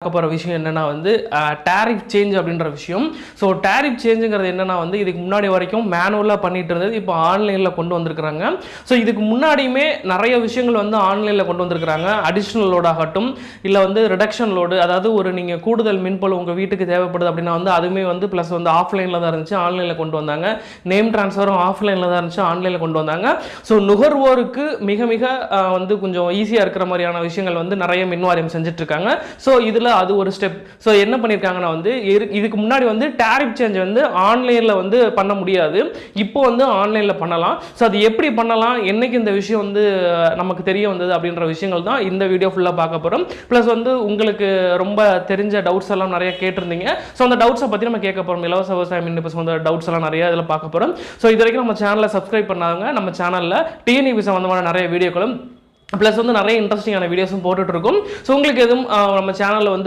பார்க்க போகிற விஷயம் என்னென்னா வந்து டேரிஃப் சேஞ்ச் அப்படின்ற விஷயம். ஸோ டேரிஃப் சேஞ்சுங்கிறது என்னென்னா வந்து இதுக்கு முன்னாடி வரைக்கும் மேனுவலாக பண்ணிட்டு இருந்தது, இப்போ ஆன்லைனில் கொண்டு வந்திருக்கிறாங்க. ஸோ இதுக்கு முன்னாடியுமே நிறைய விஷயங்கள் வந்து ஆன்லைனில் கொண்டு வந்திருக்கிறாங்க. அடிஷ்னல் லோட் ஆகட்டும், இல்லை வந்து ரிடக்ஷன் லோடு, அதாவது ஒரு நீங்கள் கூடுதல் மின்பொருள் உங்கள் வீட்டுக்கு தேவைப்படுது அப்படின்னா வந்து அதுவுமே வந்து ப்ளஸ் வந்து ஆஃப்லைனில் தான் இருந்துச்சு, ஆன்லைனில் கொண்டு வந்தாங்க. நேம் ட்ரான்ஸ்ஃபரும் ஆஃப்லைனில் தான் இருந்துச்சு, ஆன்லைனில் கொண்டு வந்தாங்க. ஸோ நுகர்வோருக்கு மிக மிக வந்து கொஞ்சம் ஈஸியாக இருக்கிற மாதிரியான விஷயங்கள் வந்து நிறைய மின் வாரியம் செஞ்சுட்டு இருக்காங்க. ஸோ இதில் அது ஒரு ஸ்டெப். ஸோ என்ன பண்ணியிருக்காங்கன்னா வந்து இதுக்கு முன்னாடி வந்து டேரிஃப் சேஞ்ச் வந்து ஆன்லைனில் வந்து பண்ண முடியாது, இப்போ வந்து ஆன்லைனில் பண்ணலாம். ஸோ அது எப்படி பண்ணலாம், என்னைக்கு இந்த விஷயம் வந்து நமக்கு தெரிய வந்தது அப்படின்ற விஷயங்கள் தான் இந்த வீடியோ ஃபுல்லாக பார்க்க போகிறோம். ப்ளஸ் வந்து உங்களுக்கு ரொம்ப தெரிஞ்ச டவுட்ஸ் எல்லாம் நிறைய கேட்டிருந்தீங்க. ஸோ அந்த டவுட்ஸை பற்றி நம்ம கேட்க போகிறோம். இலவச விவசாயம் மின் சம்பந்த டவுட்ஸ் எல்லாம் நிறைய இதில் பார்க்க போகிறோம். ஸோ இது வரைக்கும் நம்ம சேனலை சப்ஸ்கிரைப் பண்ணாதவங்க நம்ம சேனலில் டிஎன்இபி சம்பந்தமான நிறைய வீடியோக்களும் ப்ளஸ் வந்து நிறைய இன்ட்ரெஸ்டிங்கான வீடியோஸும் போட்டுட்ருக்கோம். ஸோ உங்களுக்கு எதுவும் நம்ம சேனலில் வந்து